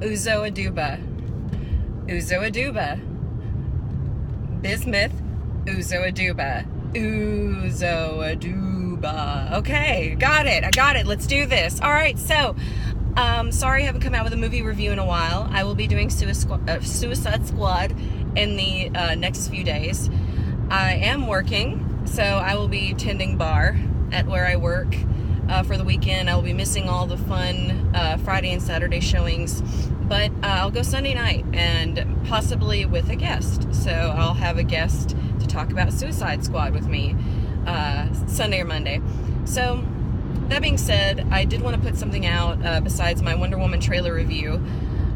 Uzo Aduba. Uzo Aduba. Bismuth. Uzo Aduba. Uzo Aduba. Okay, got it. I got it. Let's do this. All right, so, sorry I haven't come out with a movie review in a while. I will be doing Suicide Squad in the next few days. I am working, so I will be tending bar at where I work for the weekend. I will be missing all the fun Friday and Saturday showings, but I'll go Sunday night and possibly with a guest. So I'll have a guest to talk about Suicide Squad with me Sunday or Monday. So that being said, I did want to put something out besides my Wonder Woman trailer review,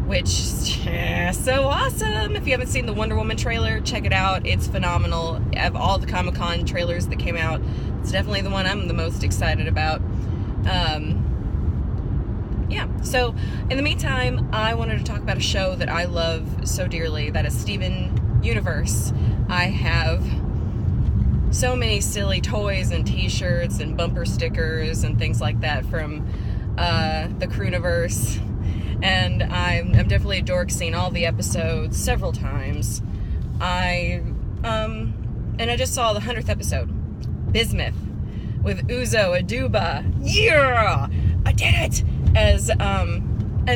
which is so awesome. If you haven't seen the Wonder Woman trailer, check it out. It's phenomenal. Of all the Comic-Con trailers that came out, it's definitely the one I'm the most excited about. Yeah, so in the meantime, I wanted to talk about a show that I love so dearly, that is Steven Universe. I have so many silly toys and t-shirts and bumper stickers and things like that from the Crooniverse, and I'm definitely a dork, seen all the episodes several times. And I just saw the 100th episode, Bismuth, with Uzo Aduba. Yeah! I did it! As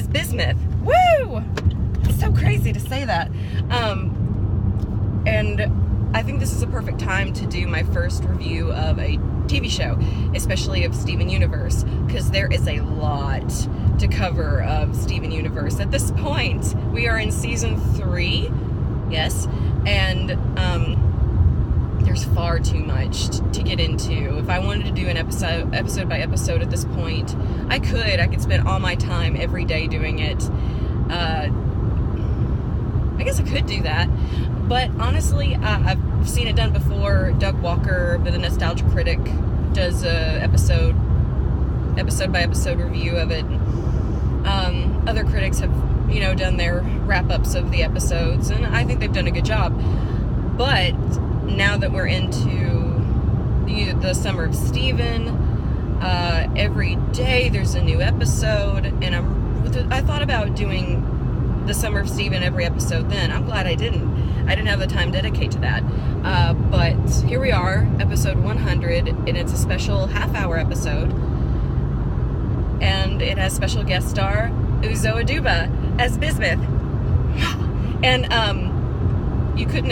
Bismuth. Woo! It's so crazy to say that. And I think this is a perfect time to do my first review of a TV show, especially of Steven Universe, because there is a lot to cover of Steven Universe. At this point, we are in season 3, yes, and there's far too much to get into. If I wanted to do an episode by episode at this point, I could spend all my time every day doing it. I guess I could do that, but honestly, I've seen it done before. Doug Walker, the Nostalgia Critic, does a episode by episode review of it. Other critics have, done their wrap-ups of the episodes, and I think they've done a good job. But now that we're into the summer of Steven, every day there's a new episode, and I thought about doing the summer of Steven every episode then. I'm glad I didn't have the time to dedicate to that. But here we are, episode 100, and it's a special half-hour episode, and it has special guest star Uzo Aduba as Bismuth. And you couldn't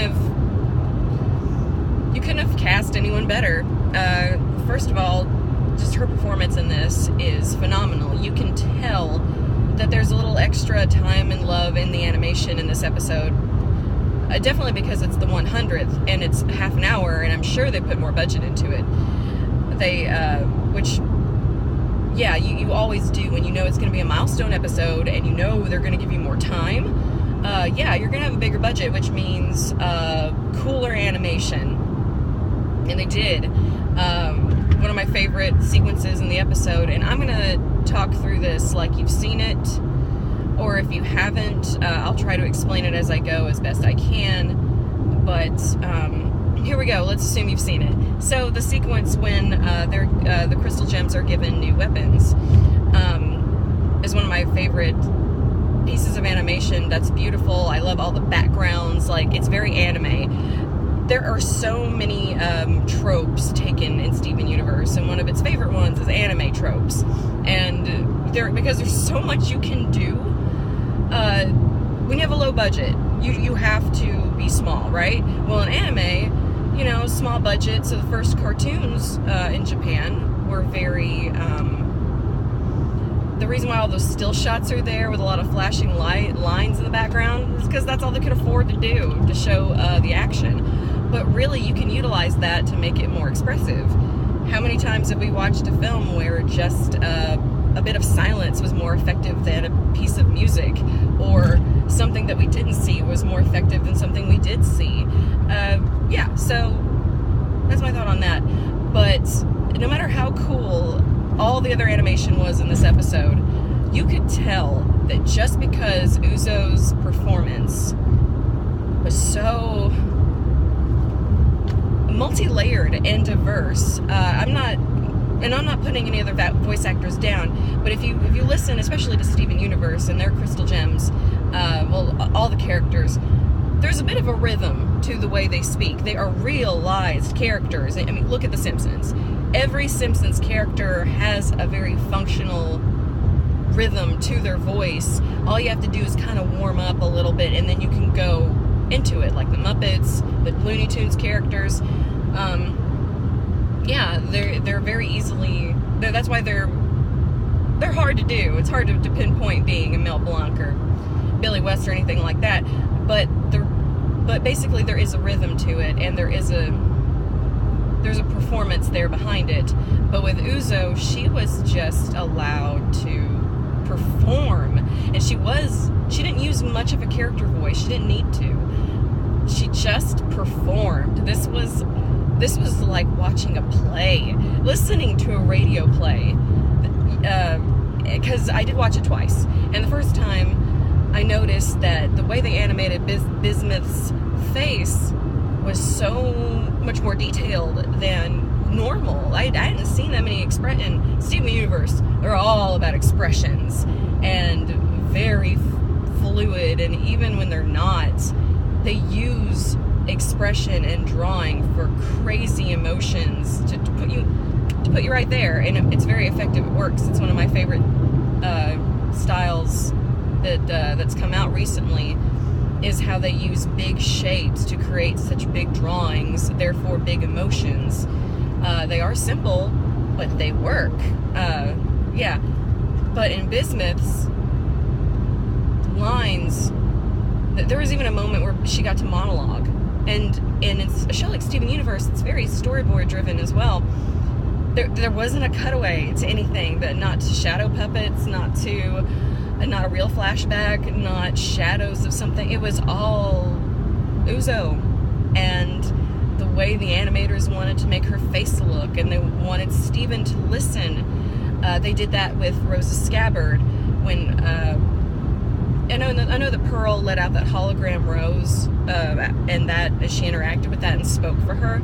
have cast anyone better. First of all, just her performance in this is phenomenal. You can tell that there's a little extra time and love in the animation in this episode. Definitely because it's the 100th and it's half an hour, and I'm sure they put more budget into it. You always do when you know it's going to be a milestone episode and you know they're going to give you more time. You're going to have a bigger budget, which means cooler animation. And they did. One of my favorite sequences in the episode, and I'm going to talk through this like you've seen it, or if you haven't, I'll try to explain it as I go as best I can, but here we go. Let's assume you've seen it. So the sequence when the crystal gems are given new weapons is one of my favorite pieces of animation. That's beautiful. I love all the backgrounds. Like, it's very anime. There are so many tropes taken in Steven Universe, and one of its favorite ones is anime tropes. And because there's so much you can do, when you have a low budget, you have to be small, right? Well, in anime, small budget, so the first cartoons in Japan were very... the reason why all those still shots are there with a lot of flashing lines in the background is because that's all they could afford to do to show the action. But really, you can utilize that to make it more expressive. How many times have we watched a film where just a bit of silence was more effective than a piece of music, or something that we didn't see was more effective than something we did see? So that's my thought on that. But no matter how cool all the other animation was in this episode, you could tell that just because Uzo's performance was so multi-layered and diverse. I'm not and I'm not putting any other voice actors down, but if you listen, especially to Steven Universe and their Crystal Gems, well, all the characters, there's a bit of a rhythm to the way they speak. They are realized characters. I mean, look at The Simpsons. Every Simpsons character has a very functional rhythm to their voice. All you have to do is kind of warm up a little bit, and then you can go into it, like the Muppets, the Looney Tunes characters. Yeah, they're very easily. That's why they're hard to do. It's hard to pinpoint being a Mel Blanc or Billy West or anything like that. But basically there is a rhythm to it, and there's a performance there behind it. But with Uzo, she was just allowed to perform, and she didn't use much of a character voice. She didn't need to. She just performed. This was like watching a play, listening to a radio play, because I did watch it twice, and the first time I noticed that the way they animated Bismuth's face was so much more detailed than normal. I hadn't seen that many in Steven Universe. They're all about expressions and very fluid, and even when they're not, they use expression and drawing for crazy emotions to put you right there, and it's very effective. It works. It's one of my favorite styles that's come out recently, is how they use big shapes to create such big drawings, therefore big emotions. They are simple, but they work. Yeah. But in Bismuth's lines, there was even a moment where she got to monologue. And it's a show like Steven Universe, it's very storyboard driven as well. There wasn't a cutaway to anything, not to shadow puppets, not a real flashback, not shadows of something. It was all Uzo. And the way the animators wanted to make her face look, and they wanted Steven to listen. They did that with Rose's scabbard when I know that Pearl let out that hologram Rose, and that as she interacted with that and spoke for her,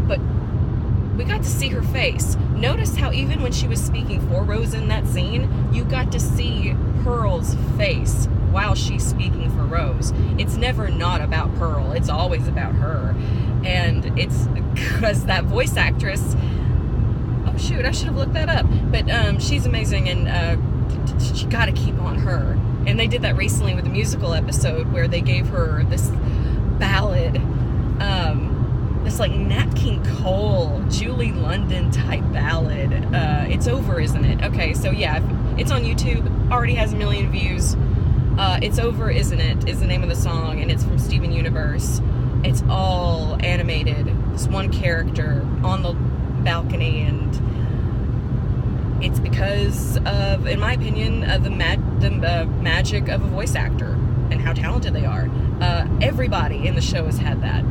but we got to see her face. Notice how even when she was speaking for Rose in that scene, you got to see Pearl's face while she's speaking for Rose. It's never not about Pearl. It's always about her. And it's because that voice actress, oh shoot, I should have looked that up. But she's amazing, and you got to keep on her. And they did that recently with a musical episode where they gave her this ballad, this like Nat King Cole, Julie London type ballad. It's Over, isn't it? Okay, so yeah, it's on YouTube, already has 1 million views. It's Over, isn't it, is the name of the song, and it's from Steven Universe. It's all animated. This one character on the balcony, and it's because of, in my opinion, the magic of a voice actor and how talented they are. Everybody in the show has had that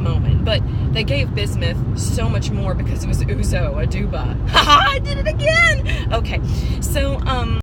moment, but they gave Bismuth so much more because it was Uzo Aduba. Haha, I did it again! Okay, so,